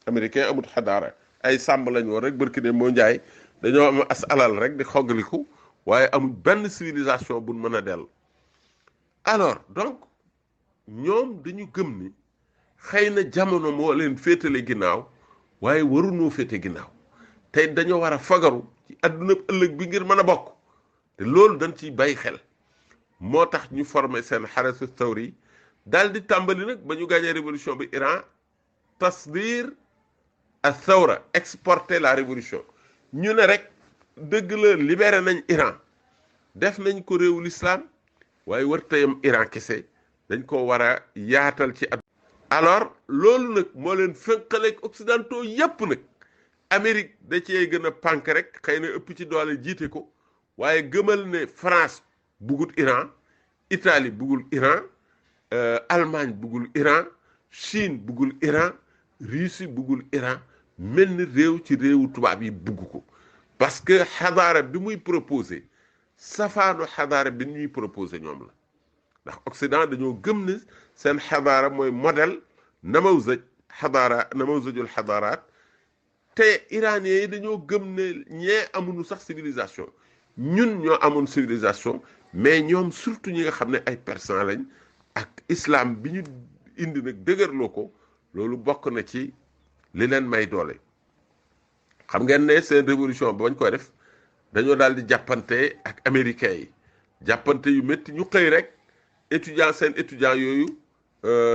américain amut xadaara ay sàmm lañ woon rek barki ne moo njaay dañoo am as alal rek di xoggaliku waaye amul benn civilisation buñ mën a dellu alors donc ñoom dañu gëm ni xëy na jamono moo leen féetale ginnaaw waaye waruñoo féete ginnaaw tey dañoo war a fagaru ci àdduna ëllëg bi ngir mën a bokk te loolu dañ ciy bàyyi xel moo tax ñu formé seen xarasu tawri daal di tàmbali nag ba ñu gàñee révolution bi Iran tasdir al thawra exporter la révolution ñu ne rek dëgg la libéré nañ Iran def nañ ko réewu l'islam waaye wartayam Iran kese dañ ko war a yaatal ci at alors loolu nag moo leen fënqaleeg occidentaux yépp nag Amérique da cee gën a pànk rek xëy na ëpp ci doole jiite ko waaye gëmal ne France bugut Iran Italie bugul Iran Allemagne bugul Iran Chine bugul Iran Russie bugul Iran mel ni réew ci réewu tubaab yi bugg ko parce que xadaara bi muy proposé safaanu xadaara bi ñuy proposé ñoom la ndax Occident dañoo gëm ne seen xadaara mooy modèle namawzajul xadaaraat te iraniens yi dañoo gëm ne ñee amuñu sax civilisation ñun ñoo amoon civilisation mais ñoom surtout ñi nga xam ne ay persan lañ ak islam bi ñu indi nag dëgërloo ko loolu bokk na ci li leen may doole xam ngeen ne seen révolution ba bañ koy def dañoo daal di jàppante ak américains yi jàppante yu métti ñu xëy rek seen étudiants yooyu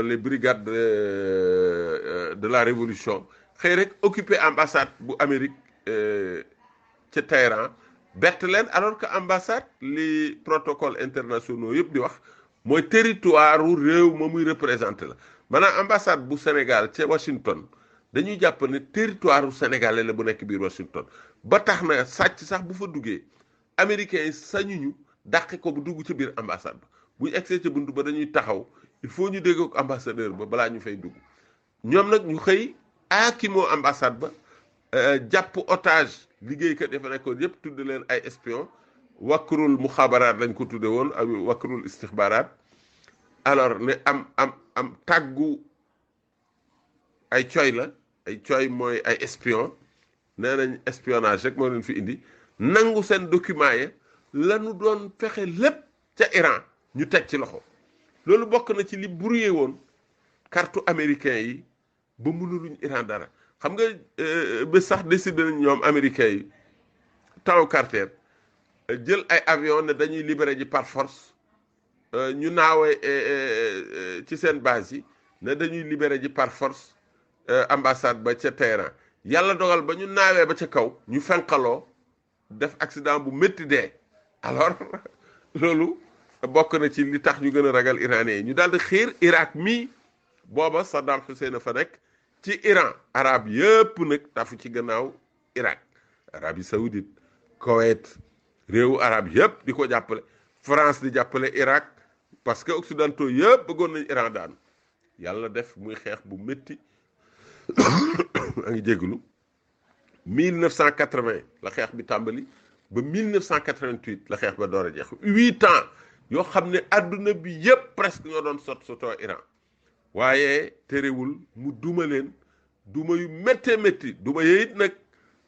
les brigades de la révolution xëy rek occupé ambassade bu Amérique ca Téhéran bett leen alors que ambassade li protocole internationaux yëpp di wax mooy territoire u réew ma muy représenté la maanaam ambassade bu Sénégal ca Washington dañuy jàpp ne territoire u sénégalais la bu nekk biir Washington ba tax na sàcc sax bu fa duggee américains yi sañuñu dàqe ko bu dugg ci biir ambassade ba bu ñu egsee ca buntu ba dañuy taxaw il faut ñu dégg ak ambassadeur ba balaa ñu fay dugg ñoom nag ñu xëy aakimoo ambassade ba jàpp otage liggéeykat yi fa nekkoon yëpp tudde leen ay espion wakkurul muxaabaraat lañ ko tudde woon ak wakkurul istixbaaraat alors ne am tàggu ay coy la ay coy mooy ay espion nee nañ espionnage rek moo leen fi indi nangu seen document ya lañu doon fexe lépp ca Iran ñu teg ci loxo loolu bokk na ci li brouillé woon carte américain yi ba mënuluñ Iran dara xam nga ba sax décidé nañ ñoom américains yi taw Carter jël ay avion ne dañuy libéré ji par force ñu naawee ci seen base yi ne dañuy libéré ji par force ambassade ba ca Téhéran yàlla dogal ba ñu naawee ba ca kaw ñu fenqaloo def accident bu métti dee alors loolu bokk na ci li tax ñu gën a ragal iranien yi ñu daal di xiir Irak mii booba Saddam Hussein a fa nekk ci Iran arab yëpp nag tafu ci gannaaw Irak Arabie Saoudite Koweït réewu arab yëpp di ko jàppale France di jàppale Irak parce que occidentaux yëpp bëggoon nañ Iran daanu yàlla def muy xeex bu métti a ngi jégalu 1980 la xeex bi tàmbali ba 1988 la xeex ba door a jeex 8 ans yoo xam ne adduna bi yëpp presque ñoo doon sotoo Iran waaye terewul mu duma leen duma yu méttee métti duma yooyu it nag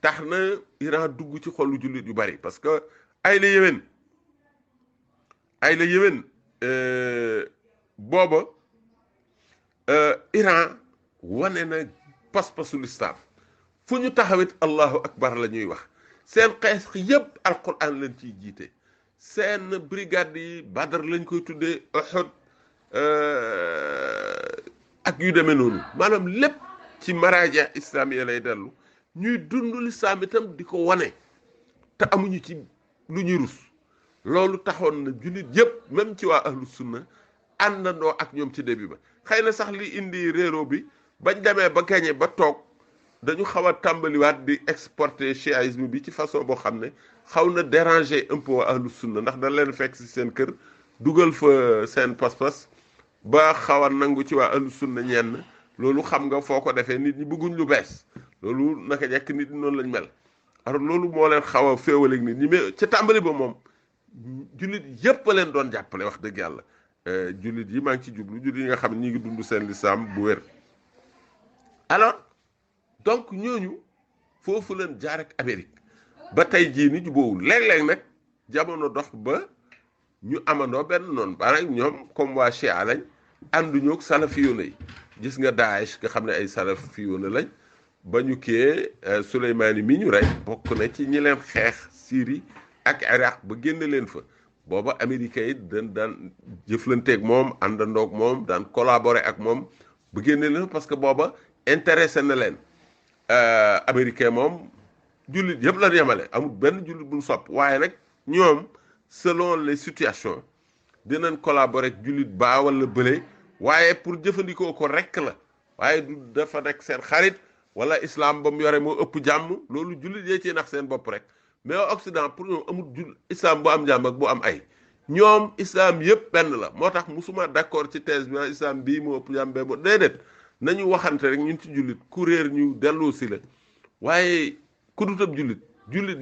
tax na Iran dugg ci xolu jullit yu bari parce que ay la yéwén booba Iran wane na pas-pasul islam fu ñu taxawit allahu akbar la ñuy wax seen xeex yëpp alquran lañ ciy jiite seen brigade yi Badr lañ koy tuddee Uhud ak yu demee noonu maanaam lépp ci maraaja islamiya lay dellu ñuy dund lislaam itam di ko wane te amuñu ci lu ñuy rus loolu taxoon na jullit yëpp même ci waa ahlu sunna àndandoo ak ñoom ci début ba xëy na sax li indi réero bi bañ demee ba gañe ba toog dañu xaw a tàmbaliwaat di exporter chiisme bi ci façon boo xam ne xaw na déranger un peu waa ahlu sunna ndax dañ leen fekk si seen kër dugal fa seen pas-pas ba xaw a nangu ci waa ahlu sunna ñenn loolu xam nga foo ko defee nit ñi bëgguñ lu bees loolu naka jekk nit ñi noonu lañ mel alors loolu moo leen xaw a féewaleeg nit ñi mais ca tàmbali ba moom jullit yépp a leen doon jàppale wax dëgg yàlla jullit yi maa ngi ci jublu jullit yi nga xam ne ñi ngi dund seen lislaam bu wér alors donc ñooñu foofu leen jaar ak Amérique ba tey jii ni jubóowul léeg-léeg nag jamono dox ba ñu amandoo benn noonu maanaam ñoom comme waa Chia lañ ànduñu ak salafiyuuna yi gis nga Daesh nga xam ne ay salafiyuuna lañ ba ñu kii Souleymane mi ñu rey bokk na ci ñi leen xeex Syrie ak Iraq ba génne leen fa booba américains yi daan jëflanteeg moom àndandoog moom daan collaborer ak moom ba génne leen fa parce que booba intéressé na leen américain moom jullit yëpp la yemale amul benn jullit bu ñu sopp waaye nag ñoom selon les situations dinañ collaborer ak jullit baa wala bële waaye pour jëfandikoo ko rek la waaye du dafa nekk seen xarit wala islam ba mu yore moo ëpp jàmm loolu jullit yee ciy nax seen bopp rek mais Occident pour ñoom amul islam bu am jàmm ak bu am ay ñoom islam yëpp benn la moo tax musuma d'accord ci thèse bi islam bii moo ëpp jàmm bee moo déedéet nañu waxante rek ñun ci jullit ku réer ñu delloo si la waaye ku dutab jullit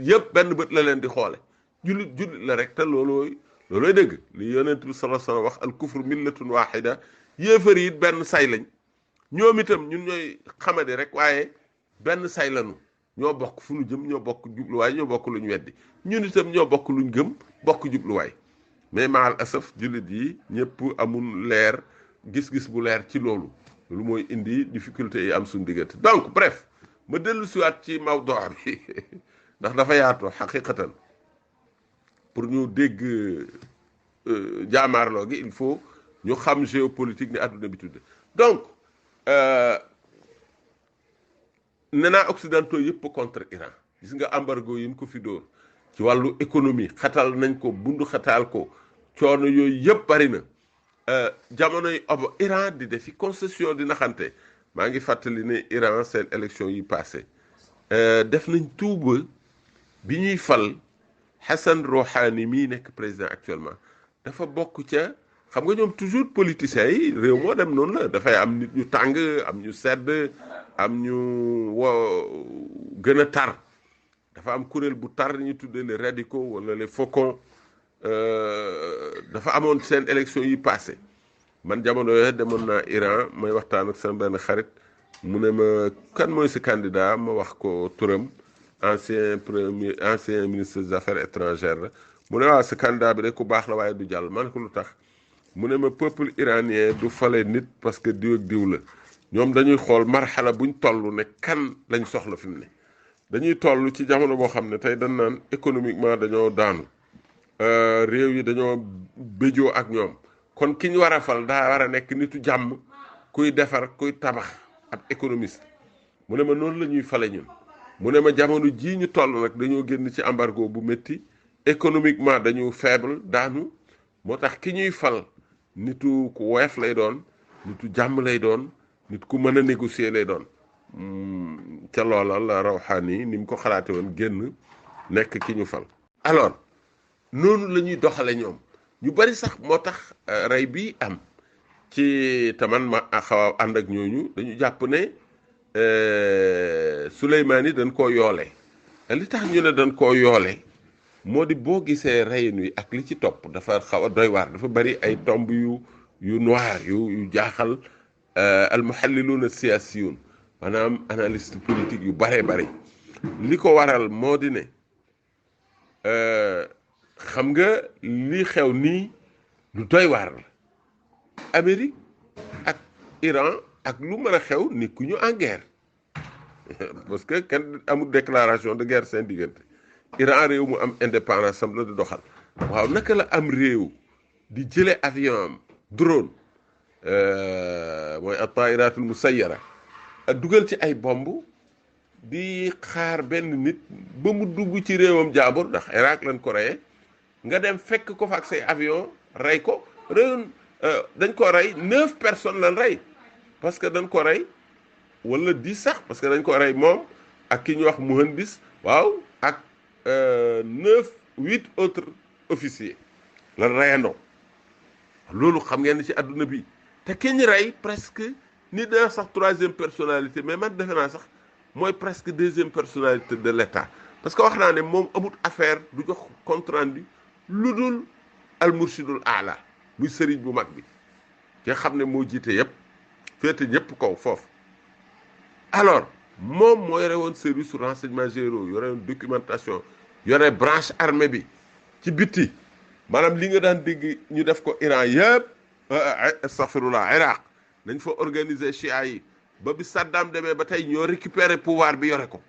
yëpp benn bët la leen di xoole jullit la rek te loolooy dëgg li yonent bi sallallahu alayhi wasallam wax al kufru millatun wahida yéefar yi benn say lañ ñoom itam ñun ñooy xamadi rek waaye benn say lañu ñoo bokk fu ñu jëm ñoo bokk jubluwaay ñoo bokk lu ñu weddi ñun itam ñoo bokk luñ gëm bokk jubluwaay mais maal asaf jullit yi ñëpp amul leer gis-gis bu leer ci loolu mooy indi difficulté yi am suñu diggante donc bref ma dellu siwaat ci mawdu bi ndax dafa yaatu xaqiqatan pour ñu dégg jaamaarloo gi il faut ñu xam géopolitique ni àdduna bi tudde donc nee naa occidentaux yëpp contre Iran gis nga embargo yi ñu ko fi dóor ci wàllu économie xatal nañ ko bundu xataal ko coono yooyu yëpp bari na jamonoy Iran di defi concession di naxante maa ngi fàttali ne Iran seen élection yi passé def nañ tuuba bi ñuy fal Hassan Rouhani mii nekk président actuellement dafa bokk ca xam nga ñoom toujours politiciens yi réew moo dem noonu la dafay am nit ñu tàng am ñu sedd am ñu gën a tar dafa am kuréel bu tar ñu tuddee les radicaux wala les faucons dafa amoon seen élection yi passé man jamono yooyu demoon naa Iran may waxtaan ak sama benn xarit mu ne ma kan mooy sa candidat ma wax ko turam ancien ministre des affaires étrangères la mu ne waaw sa candidat bi rek ku baax la waaye du jàll man ko lu tax mu ne ma peuple iranien du fale nit parce que diw ak diw la ñoom dañuy xool marxala buñ toll ne kan lañ soxla fi mu ne dañuy toll ci jamono boo xam ne tey dañ naan économiquement dañoo daanu réew yi dañoo béjoo ak ñoom kon ki ñu war a fal daa war a nekk nitu jàmm kuy defar kuy tabax ab économiste mu ne ma noonu la ñuy fale ñun mu ne ma jamono jii ñu toll nag dañoo génn ci embargo bu métti économiquement dañu faible daanu moo tax ki ñuy fal nitu ku woyof lay doon nitu jàmm lay doon nit ku mën a négocier lay doon ca loola la Rouhani ni mu ko xalaate woon génn nekk ki ñu fal alors noonu la ñuy doxale ñoom ñu bari sax moo tax rey bi am ci taman ma xaw a ànd ak ñooñu dañu jàpp ne Souleymane dañ koo yoole li tax ñu ne dañ koo yoole moo di boo gisee reyin wi ak li ci topp dafa xaw a doy waar dafa bari ay tomb yu noir yu jaaxal almuhalliluna siyasiyun maanaam analyste politique yu baree bari li ko waral moo di ne xam nga li xew nii lu doy waar la Amérique ak Iran ak lu mën a xew ni ku ñu en guerre parce que kenn amul déclaration de guerre seen diggante Iran réew mu am indépendance sam la di doxal waaw naka la am réew di jële avion am drone mooy at-taa'iraatul musayyara dugal ci ay bomb di xaar benn nit ba mu dugg ci réewam jaabur ndax Irak lañ ko reyee nga dem fekk ko fa ak say avion rey ko réew dañ ko rey 9 personnes lañ rey parce que dañ ko rey wala 10 sax parce que dañ ko rey moom ak ki ñuy wax muhandis waaw ak 8 autres officiers lan reyandoo loolu xam ngeen ni ci àdduna bi te ki ñu rey presque ni dana sax 3e personnalité mais man defe naa sax mooy presque 2e personnalité de l'État parce que wax naa ne moom amut affaire du jox compte rendu lu dul al mursidul aala muy sëriñ bu mag bi nga xam ne moo jiite yëpp féete ñëpp kaw foofu alors moom moo yore woon service su renseignement généraux yore woon documentation yore branche armée bi ci bitti maanaam li nga daan dégg ñu def ko Iran yëpp astaghfirullah Iraq nañ fa organiser chia yi ba bi Saddam demee ba tey ñoo récupérer pouvoir bi yore ko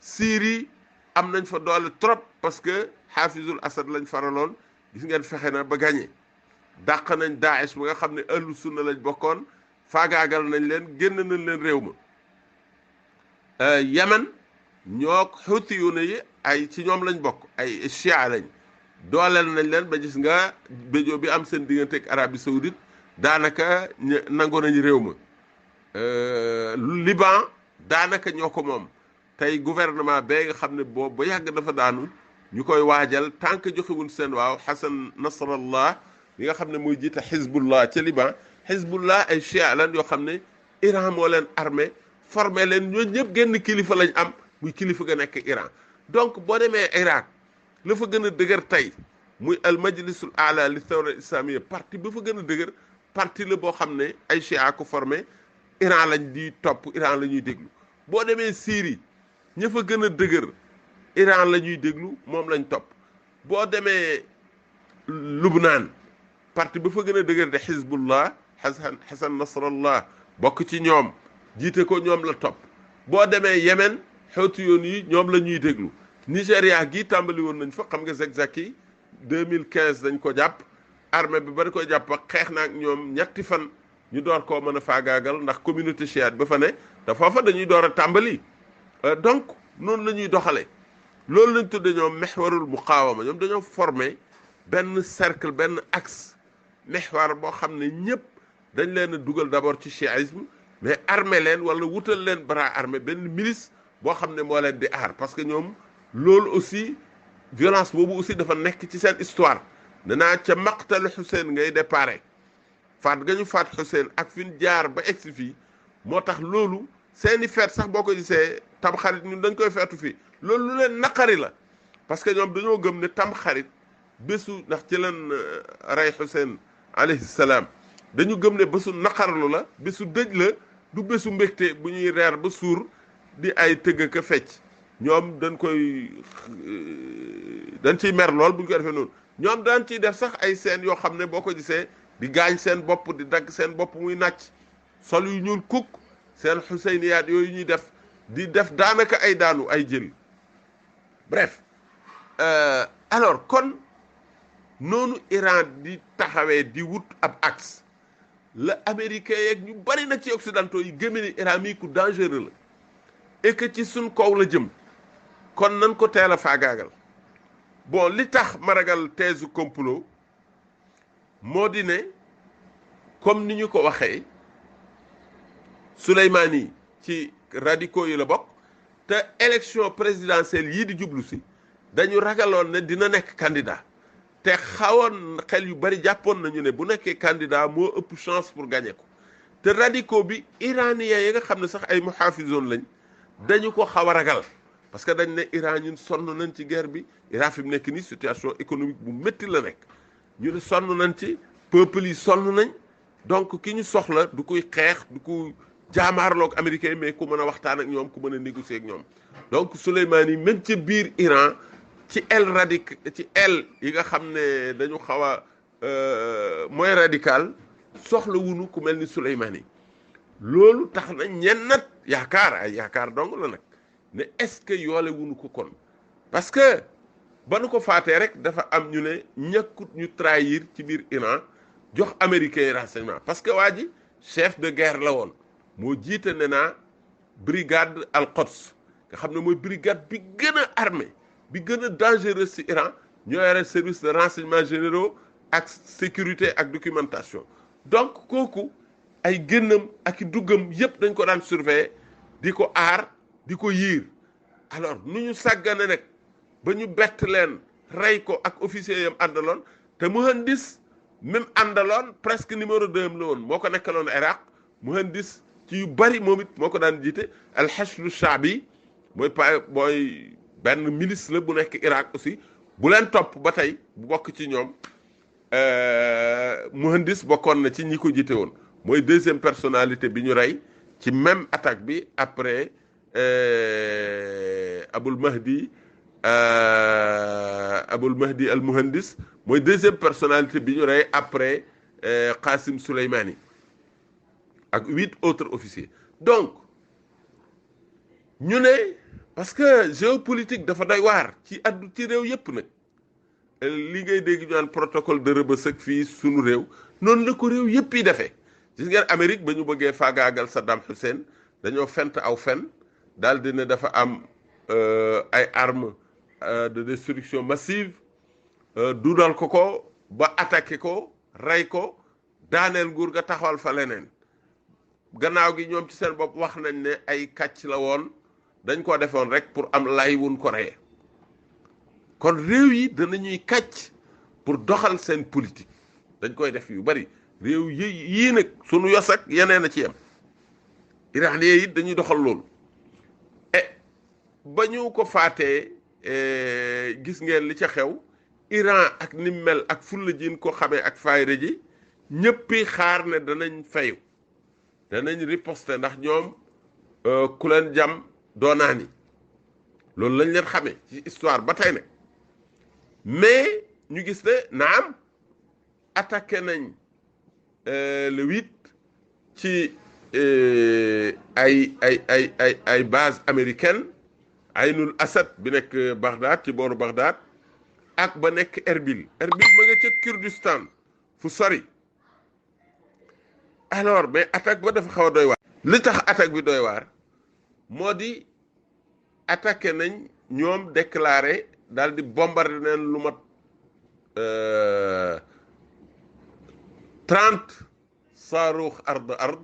Syrie am nañ fa doole trop parce que Hafizul Assad lañ faraloon gis ngeen fexe na ba gagné dàq nañ Daesh ba nga xam ne ahlu sunna lañ bokkoon faagaagal nañ leen génn nañ leen réew ma Yemen ñoo xuuti yu ne yi ay ci ñoom lañ bokk ay chia lañ dooleel nañ leen ba gis nga béjoo bi am seen diggante ak Arabie Saoudite daanaka nangu nañ réew ma Liban daanaka ñoo ko moom tey gouvernement bee nga xam ne boobu ba yàgg dafa daanu ñu koy waajal tant que joxewul seen waaw Hassan Nasrallah li nga xam ne mooy jiite Hezbollah ca Liban Hezbollah ay chia lan yoo xam ne Iran moo leen armé formé leen ñoo ñëpp genn kilifa lañ am muy kilifa ga nekk Iran donc boo demee Irak la fa gën a dëgër tey muy al majlisul ala li thawra islamiyya parti ba fa gën a dëgër parti la boo xam ne ay chia ko formé Iran lañ di topp Iran la ñuy déglu boo demee Syrie ña fa gën a dëgër Iran la ñuy déglu moom lañ topp boo demee Lubnaan parti ba fa gën a dëgër de Hezbollah Hassan Nasrallah bokk ci ñoom jiite ko ñoom la topp boo demee Yemen xewtu yoon yi ñoom la ñuy déglu Nigéria gi tàmbali woon nañ fa xam nga Zakzaki 2015 dañ ko jàpp armée bi bari koy jàpp xeex na ak ñoom ñetti fan ñu door koo mën a faagaagal ndax communauté chiite ba fa ne te foofa dañuy door a tàmbali donc noonu la ñuy doxale loolu lañ tudde ñoom mexwarul muqaawama ñoom dañoo formé benn cercle benn axe mexwar boo xam ne ñëpp dañ leen a dugal d'abord ci chiisme mais armé leen wala wutal leen bras armé benn milice boo xam ne moo leen di aar parce que ñoom loolu aussi violence boobu aussi dafa nekk ci seen histoire danaa ca maqtalu Hussein ngay déparé faat nga ñu faat Hussein ak fi ñu jaar ba egsi fii moo tax loolu seeni feet sax boo ko gisee tamxarit ñun dañ koy feetu fii loolu lu leen naqari la parce que ñoom dañoo gëm ne tamxarit bésu ndax ci leen rey Hussein alayhi salaam dañu gëm ne bésu naqarlu la bésu dëj la du bésu mbégte bu ñuy reer ba suur di ay tëgg ka fecc ñoom dañ ciy mer lool bu ñu ko defee noonu ñoom daan ciy def sax ay scènes yoo xam ne boo ko gisee di gaañ seen bopp di dagg seen bopp muy nàcc sol yu ñuul kukk seen xuseyniyaat yooyu ñuy def di def daanaka ay daanu ay jël bref alors kon noonu Iran di taxawee di wut ab axe la américain yeeg ñu bari nag ci occidentaux yi gëme ni Iran mii ku dangereux la et que ci suñ kaw la jëm kon nan ko teel a faagaagal bon li tax ma ragal thèse complot moo di ne comme ni ñu ko waxee Soleimani ci radicaux yi la bokk te élection présidentielle yii di jublu si dañu ragaloon ne dina nekk candidat te xawoon xel yu bari jàppoon nañu ne bu nekkee candidat moo ëpp chance pour gagner ko te radicaux bi iranien yi nga xam ne sax ay muhafizoon lañ dañu ko xaw a ragal parce que dañ ne Iran ñun sonn nañ ci guerre bi Iran fi mu nekk nii situation économique bu métti la nekk ñu ne sonn nañ ci peuple yi sonn nañ donc ki ñu soxla du koy xeex du ko jaamaarloog américain mais ku mën a waxtaan ak ñoom ku mën a négocier ak ñoom donc Soleimani même ci biir Iran ci aile yi nga xam ne dañu xaw a mooy radical soxla wunu ku mel ni Soleimani loolu tax na ñennat yaakaar dong la nag ne est-ce que yoole wunu ko kon parce que ba nu ko faatee rek dafa am ñu ne ñàkkut ñu trahir ci biir Iran jox américain yi renseignement parce que waa ji chef de guerre la woon moo jiite ne naa brigade al-Quds nga xam ne mooy brigade bi gën a armé bi gën a dangereux ci Iran ñoo yore service de renseignement généraux ak sécurité ak documentation donc kooku ay génnam ak i duggam yépp dañ ko daan surveiller di ko aar di ko yiir alors nu ñu sàggane nag ba ñu bett leen rey ko ak officier yam àndaloon te muhandis même àndaloon presque numéro 2 la woon moo ko nekkaloon Iraq muhandis ci yu bari moom it moo ko daan jiite al-Hashdu Shaabi mooy benn milice la bu nekk Irak aussi bu leen topp ba tey bu bokk ci ñoom muhandis bokkoon na ci ñi ko jiite woon mooy deuxième personnalité bi ñu rey ci même attaque bi après Abul Mahdi al Muhandis mooy deuxième personnalité bi ñu rey après Qasim Soleimani ak 8 autres officiers. Donc ñu ne parce que géopolitique dafa doy waar ci réew yépp nag li ngay dégg ñu naan protocole de Rebeuss ak fii sunu réew noonu la ko réew yépp yi defee. gis ngeen Amérique ba ñu bëggee faagaagal Saddam Hussein dañoo fent aw fen daal di ne dafa am ay armes de destruction massive duudal ko ba attaqué ko rey ko daaneel nguur ga taxawal fa leneen gannaaw gi ñoom ci seen bopp wax nañ ne ay kàcc la woon dañ ko defoon rek pour am lay wun ko reye kon réew yi danañuy kàcc pour doxal seen politique dañ koy def yu bari réew yii nag sunu yos ak yeneen a ci yem iranien yi dañuy doxal loolu ba ñu ko faatee gis ngeen li ca xew Iran ak ni mel ak fulla jiin ko xamee ak fayda ji ñëppi xaar ne danañ fayu danañ riposter ndax ñoom ku leen jam doonaani loolu lañ leen xamee ci histoire ba tey nag mais ñu gis ne naam attaqué nañ le 8 ci ay base américaine Aynul Asad bi nekk Bagdad ci booru Bagdad ak ba nekk Erbil ma nga ca Kurdistan fu sori alors mais attaque ba dafa xaw a doy waar li tax attaque bi doy waar moo di attaqué nañ ñoom déclaré daal di bombardé neen lu mat 30 saaruux ard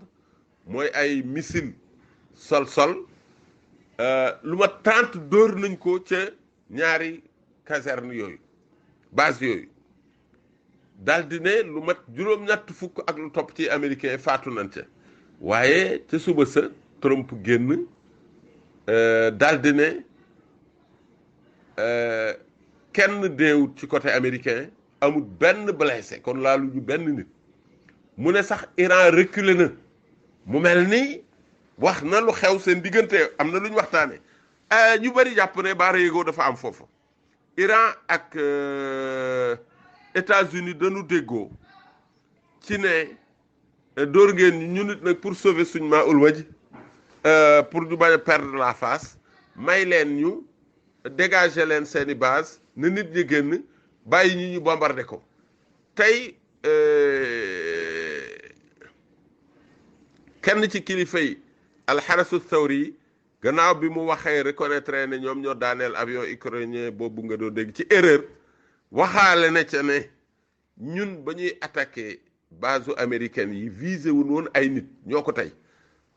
mooy ay missile sol lu mat 30 dóor nañ ko ca ñaari caserne yooyu base yooyu daal di ne lu mat juróom-ñett fukk ak lu topp ci américain faatu nañ ca waaye ca suba sa Trump génn daal di ne kenn deewut ci côté américain amul benn blessé kon laalu ñu benn nit mu ne sax Iran reculé na mu mel ni wax na lu xew seen diggante am na lu ñu waxtaane ñu bari jàpp ne baara yégoo dafa am foofu Iran ak États-Unis dañu déggoo ci ne dóor ngeen ñu nit nag pour sauver suñ maa ul waj pour ñu bañ a perdre la face may leen ñu dégager leen seeni base na nit ñi génn bàyyi ñu bombardé ko tey kenn ci kilifa yi alxarasu thawri gannaaw bi mu waxee reconnaître ne ñoom ñoo daaneel avion ukrainien boobu nga doo dégg ci erreur waxaale na ca ne ñun ba ñuy attaqué base américaine yi visé wuñ woon ay nit ñoo ko tey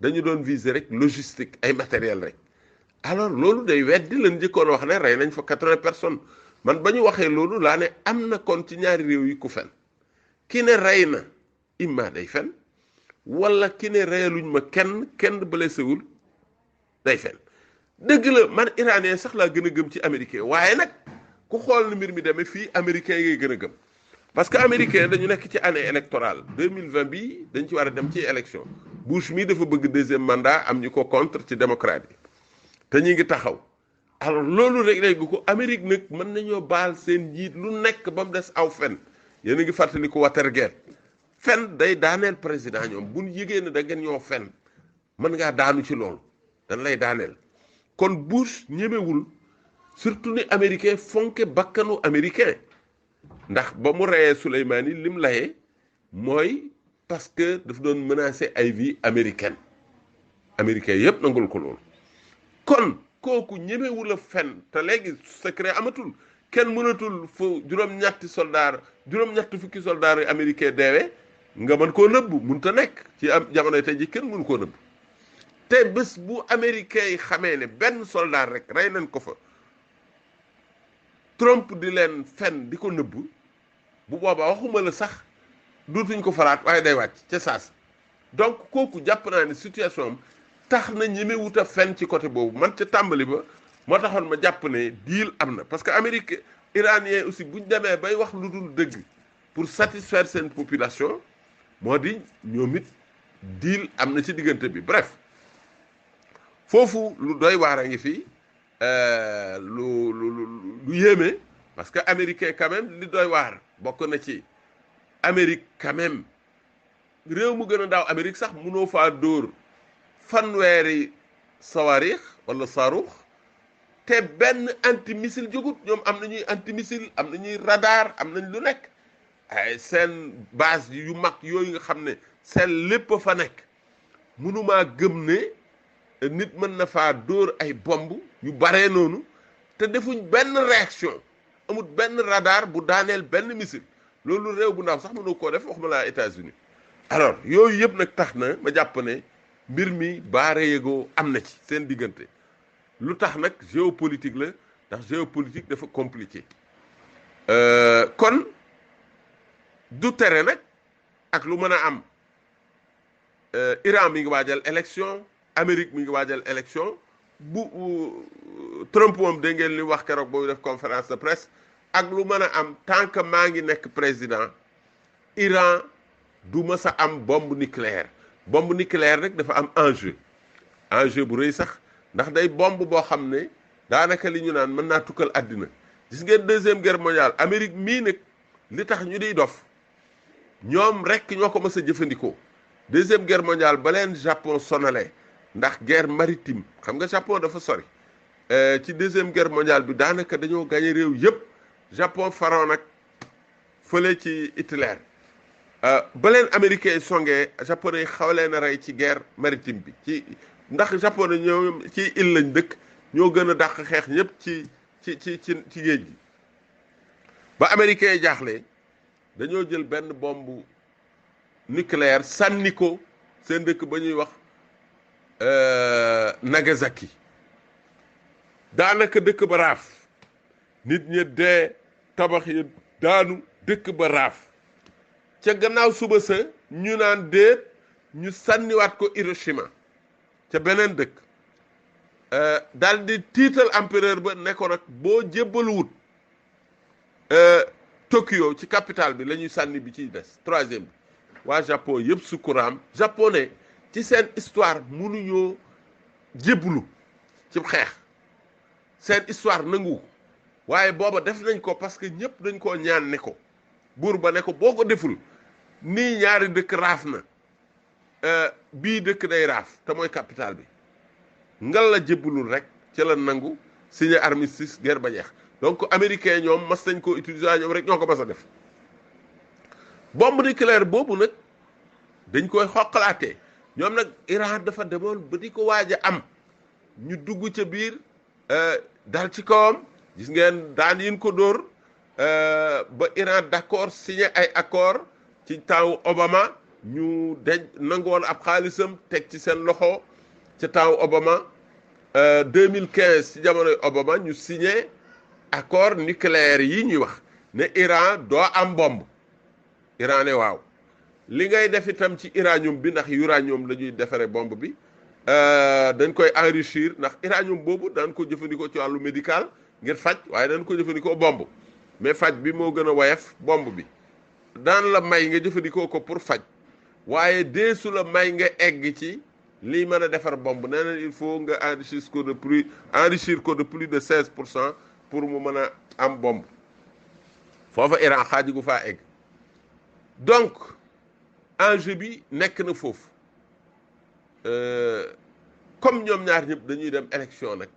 dañu doon visé rek logistique ay matériel rek alors loolu day weddi lan njëkkoon wax ne rey nañ fa 80 personnes man ba ñu waxee loolu laa ne am na kon ci ñaari réew yi ku fen ki ne rey na imma day fen wala ki ne reyaluñ ma kenn blessé wul day fen dëgg la man iranien sax laa gën a gëm ci américain waaye nag ku xool ni mbir mi demee fii américain ngay gën a gëm parce que américain dañu nekk ci année électorale 2020 bi dañ ci war a dem ci élection Bush mii dafa bëgg deuxième mandat am ñu ko contre ci démocrate yi te ñu ngi taxaw alors loolu rek léegi ko Amérique nag mën nañoo baal seen njiit lu nekk ba mu des aw fen yéen a ngi fàttali ko Watergate fen day daaneel président ñoom bu ñu yëgee ne da ngeen ñoo fen mën ngaa daanu ci loolu dañ lay daaneel kon Bush ñemewul surtout ni américain fonke bakkanu américain ndax ba mu reyee Soleimani lim layee mooy parce que daf doon menacer ay vie américaine américain yépp nangul ko loolu kon kooku ñemewul a fen te léegi secret amatul kenn mënatul fu juróom-ñetti fukki soldaar yu américain deewee nga mën koo nëbb mënut a nekk ci am jamono tey ji kenn mënu koo nëbb te bés bu américain yi xamee ne benn soldat rek rey nañ ko fa Trump di leen fen di ko nëbb bu boobaa waxuma la sax duutuñ ko faraat waaye day wàcc ca saas donc kooku jàpp naa ne situation am tax na ñemewut a fen ci côté boobu man ca tàmbali ba moo taxoon ma jàpp ne deal am na parce que Amérique iranien aussi buñ demee bay wax lu dul dëgg pour satisfaire seen population moo di ñoom it deal am na ci diggante bi bref foofu lu doy waar a ngi fi lu yéeme parce que américain quand même li doy waar bokk na ci Amérique quand même réew mu gën a ndaaw Amérique sax mënoo faa dóor fanweeri sawarix wala saarux te benn antimissile jógut. ñoom am nañuy antimissile, am nañuy radar, am nañ lu nekk ay seen base yu mag yooyu nga xam ne seen lépp fa nekk. mënumaa gëm ne nit mën na faa dóor ay bomb yu baree noonu te defuñ benn réaction, amul benn radar bu daaneel benn missile. loolu réew bu ndaw sax mënoo koo def, waxuma laa États-Unis. alors yooyu yëpp nag tax na ma jàpp ne mbir mi baare yegoo am na ci seen diggante. lu tax nag géopolitique la, ndax géopolitique dafa compliqué. kon du tere nag ak lu mën a am, Iran mi ngi waajal élection, Amérique mi ngi waajal élection. bu Trump moom dégg ngeen li wax keroog boobu def conférence de presse. ak lu mën a am tant que maa ngi nekk président, Iran du mës a am bombe nucléaire. bombe nucléaire rek dafa am enjeu bu rëy sax, ndax day bombe boo xam ne daanaka li ñu naan mën naa tukkal àddina. gis ngeen deuxième guerre mondiale, Amérique mii nag li tax ñu di dof ñoom rek ñoo ko mës a jëfandikoo. deuxième guerre mondiale ba leen Japon sonalee, ndax guerre maritime, xam nga Japon dafa sori. ci deuxième guerre mondiale bi daanaka dañoo gagné réew yëpp. Japon faroon nag fële ci Hitler. ba leen américains yi songee, japonais yi xaw leen a rey ci guerre maritime bi. ndax japonais ñoo ci île lañ dëkk, ñoo gën a dàq xeex ñëpp ci géej gi. ba américains yi jaaxle dañoo jël benn bombe nucléaire sànni ko seen dëkk ba ñuy wax Nagasaki. daanaka dëkk ba raaf, nit ñi dee, tabax yi daanu, dëkk ba raaf. ca gannaaw suba sa ñu naan déet, ñu sànniwaat ko Hiroshima ca beneen dëkk. daal di tiital empereur ba ne ko nag boo jébbaluwut Tokyo ci capitale bi la ñuy sànni bi ciy des, troisième bi. waa Japon yëpp sukkuraam. japonais ci seen histoire mënuñoo jébbalu ci xeex, seen histoire nangu ko. waaye booba def nañ ko parce que ñëpp dañ koo ñaan ne ko, buur ba ne ko boo ko deful nii ñaari dëkk raaf na, bii dëkk day raaf te mooy capitale bi. ngal la jébbalul rek ci la nangu signé armistice, guerre ba jeex. donc américain ñoom mas nañ koo utiliser waaye ñoom rek ñoo ko mas a def. bombe nucléaire boobu nag dañ koy xoqalaatee. ñoom nag Iran dafa demoon ba di ko waaj a am, ñu dugg ca biir dal ci kawam. gis ngeen daan yin ko dóor ba Iran d'accord signé ay accord ci temps Obama, ñu nangoon ab xaalisam teg ci seen loxo ca temps Obama. 2015 ci jamonoy Obama ñu signé accord nucléaire yi ñuy wax ne Iran doo am bombe. Iran ne waaw, li ngay def itam ci uranium bi, ndax uranium la ñuy defaree bombe bi, dañ koy enrichir, ndax uranium boobu daan ko jëfandikoo ci wàllu médical ngir faj, waaye dañ ko jëfandikoo bombe. mais faj bi moo gën a woyof bombe bi. daan la may nga jëfandikoo ko pour faj, waaye deesu la may nga egg ci lii mën a defar bombe. nee na il faut nga enrichir ko de plus de 16% pour mu mën a am bombe. foofa Iran xaajigu faa egg. donc enjeu bi nekk na foofu. comme ñoom ñaar ñëpp dañuy dem élection nag,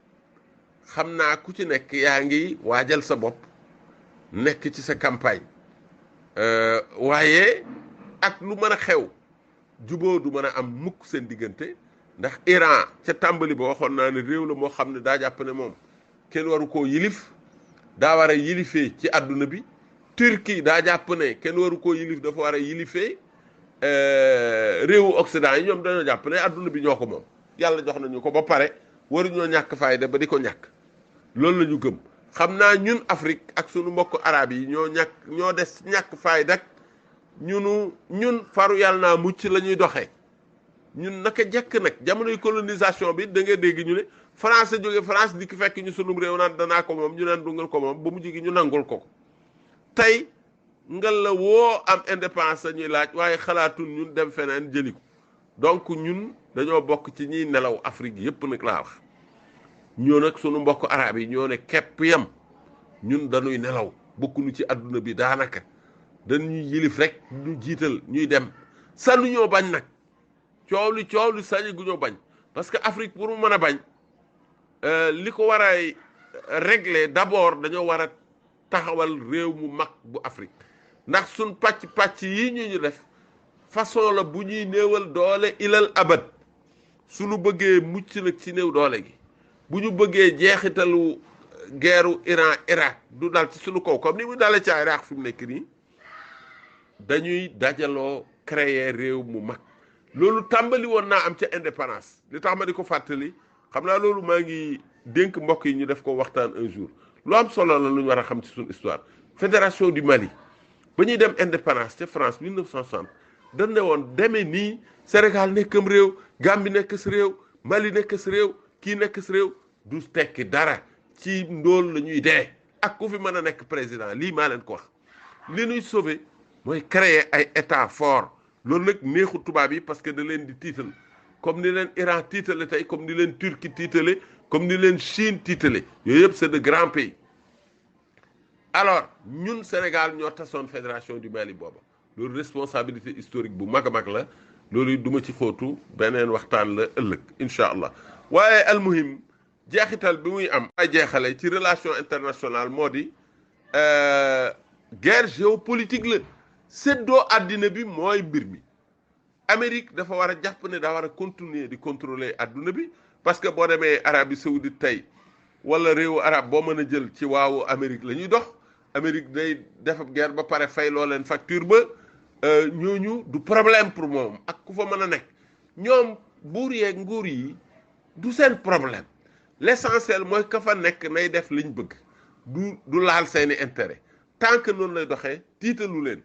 xam naa ku ci nekk yaa ngi waajal sa bopp, nekk ci sa campagne. waaye ak lu mën a xew, juboo du mën a am mukk seen diggante, ndax Iran ca tàmbali ba waxoon naa ne réew la moo xam ne daa jàpp ne moom kenn waru koo yilif, daa war a yilifee ci àdduna bi. Turquie daa jàpp ne kenn waru koo yilif, dafa war a yilifee réewu Occident yi. ñoom dañoo jàpp ne àdduna bi ñoo ko moom, yàlla jox nañu ko ba pare, waruñoo ñàkk fayda ba di ko ñàkk. loolu la ñu gëm. xam naa ñun Afrique ak sunu mbokk arab yi ñoo des ñàkk fayda ak ñun faru yàlla naa mucc la ñuy doxee. ñun naka jekk nag jamonoy colonisation bi da nga dégg ñu ne France jóge France di ki fekk ñu sunum réew naan danaa ko moom, ñu naan dungal ko moom, ba mu jigi ñu nangul ko. tey ngal la woo am indépendance la ñuy laaj, waaye xalaatul ñun dem feneen jëli ko. donc ñun dañoo bokk ci ñiy nelaw Afrique yépp nag laa wax ñoo nag sunu mbokk arab yi ñoo ne képp yam ñun dañuy nelaw bokkuñu ci adduna bi daanaka dañuy yilif rek ñu jiital ñuy dem sañu ñoo bañ nag coow li sañu gu ñoo bañ parce que Afrique pour mu mën a bañ li ko war a régler d'abord dañoo war a taxawal réew mu mag bu Afrique ndax suñ pàcc yi ñu def façon la bu ñuy néewal doole ilal abad suñu bëggee mucc nag ci néew doole gi bu ñu bëggee jeexitalu guerru Iran Irak du dal ci suñu kaw comme ni mu dalee ci Irak fi mu nekk nii dañuy dajaloo créer réew mu mag loolu tàmbali woon naa am ca indépendance li tax ma di ko fàttali xam naa loolu maa ngi dénk mbokk yi ñu def ko waxtaan un jour lu am solo la lu ñu war a xam ci suñu histoire fédération du Mali ba ñuy dem indépendance ca France 1960 dañ ne woon demee nii Sénégal nekkam réew Gambie nekk si réew Mali nekk si réew kii nekk si réew du tekki dara ci ndóol la ñuy dee ak ku fi mën a nekk président lii maa leen ko wax li ñuy sauver mooy créer ay état fort loolu nag neexu tubaab yi parce que da leen di tiital comme ni leen Iran tiitale tey comme ni leen Turquie tiitale comme ni leen Chine tiitale yooyu yëpp c'est de grands pays alors ñun Sénégal ñoo tasoon fédération du Mali booba loolu responsabilité historique bu mag a mag la loolu duma ci xóotu beneen waxtaan la ëllëg incha allah waaye almuhim jeexital bi muy am ay jeexale ci relation internationale moo di guerre géopolitique la séddoo àddina bi mooy mbir mi Amérique dafa war a jàpp ne daa war a continuer di contrôler àdduna bi parce que boo demee Arabie Saoudite tey wala réewu arab boo mën a jël ci waawu Amérique la ñuy dox Amérique day def guerre ba pare fay loo leen facture ba ñooñu du problème pour moom ak ku fa mën a nekk ñoom buur yeeg nguur yi du seen problème l'essentiel mooy ka fa nekk nay def liñ bëgg du laal seeni intérêt tant que noonu lay doxee tiitalu leen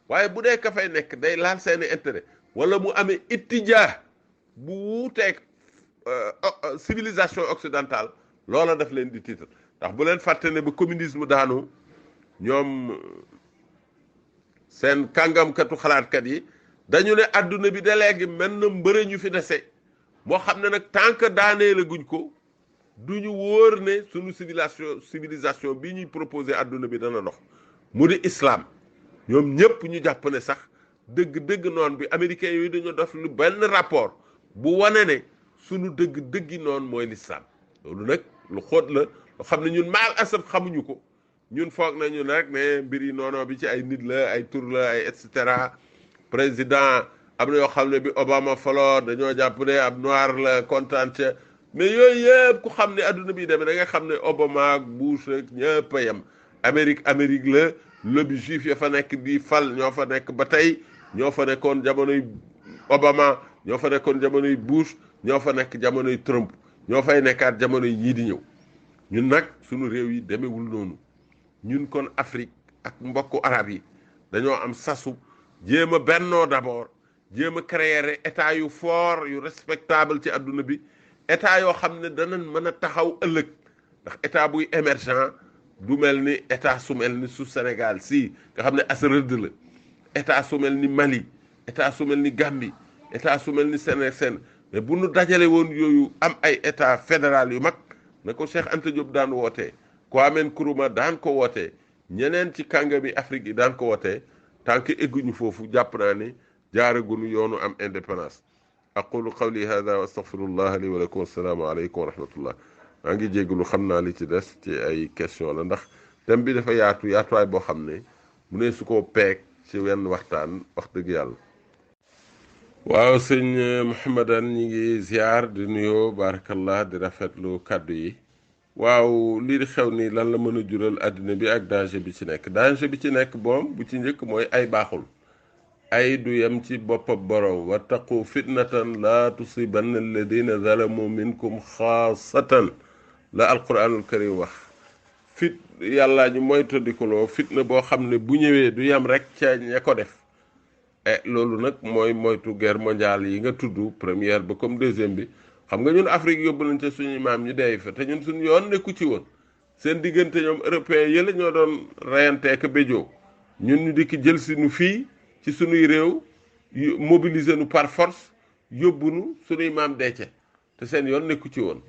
waaye bu dee ka fay nekk day laal seeni intérêt wala mu amee ittijaa bu wuuteeg civilisation occidentale loola daf leen di tiital ndax bu leen fàtte ne ba communisme daanu ñoom seen kàngamkatu xalaatkat yi dañu ne adduna bi de léegi mel na mbërë ñu fi dese moo xam ne nag tant que daanee la guñ ko du ñu wóor ne suñu civilisation bii ñuy proposé adduna bi dana dox mu di islam ñoom ñëpp ñu jàpp ne sax dëgg noon bi américains yooyu dañoo def lu benn rapport bu wane ne suñu dëggi noon mooy l'islam loolu nag lu xóot la loo xam ne ñun maal asab xamuñu ko ñun foog nañu rek ne mbir yi noonoo bi ci ay nit la ay tur la ay et cetera président am na yoo xam ne bi Obama faloo dañoo jàpp ne ab noir la kontaan ca mais yooyu yëpp ku xam ne adduna bi demee da nga xam ne Obama ak Bush ak ñëpp a yem Amérique la lobby juif ya fa nekk di fal ñoo fa nekk ba tey ñoo fa nekkoon jamonoy Obama ñoo fa nekkoon jamonoy Bush ñoo fa nekk jamonoy Trump ñoo fay nekkaat jamonoy ñii di ñëw ñun nag suñu réew yi demewul noonu ñun kon Afrique ak mbokku arab yi dañoo am sasu jéem a bennoo d'abord jéem a créer état yu fort yu respectable ci adduna bi état yoo xam ne danañ mën a taxaw ëllëg ndax état buy émergent du mel ni état su mel ni su Sénégal si nga xam ne as rëdd la état su mel ni Mali état su mel ni Gambie état su mel ni Sénégal mais bu nu dajale woon yooyu am ay état fédéral yu mag na ko Cheikh Anta Diop daan wootee Kwame Nkrumah daan ko wootee ñeneen ci kàngami Afrique yi daan ko wootee tant que egguñu foofu jàpp naa ne jaaragunu yoonu am indépendance aqulu qawli hada wa astaghfirullah li wa lakum assalaamu aleykum wa rahmatullah maa ngi jégalu xam naa li ci des ci ay question la ndax thème bi dafa yaatuwaay boo xam ne mu ne su ko peeg ci wenn waxtaan wax dëgg yàlla waaw sëñ Mouhamadan ñi ngi ziar di nuyoo barakallah di rafetlu kàddu yi waaw lii di xew ni lan la mën a jural àddina bi ak danger bi ci nekk boom bu ci njëkk mooy ay baaxul ay du yem ci boppam borom wattaqu fitnatan la tusibanna alladina zalamu minkum xaasatan la alquranul karim wax yàlla ñu moytandikuloo fitna boo xam ne bu ñëwee du yem rek ca ña ko def loolu nag mooy moytu guerre mondiale yi nga tudd première ba comme deuxième bi xam nga ñun Afrique yóbbu nañ ca suñu maam ñu dee fa te ñun suñu yoon nekku ci woon seen diggante ñoom européens yële ñoo doon reyanteek béjoo ñun ñu dikk jël si nu fii ci suñuy réew mobiliser nu par force yóbbunu sunuy maam deece te seen yoon nekku ci woon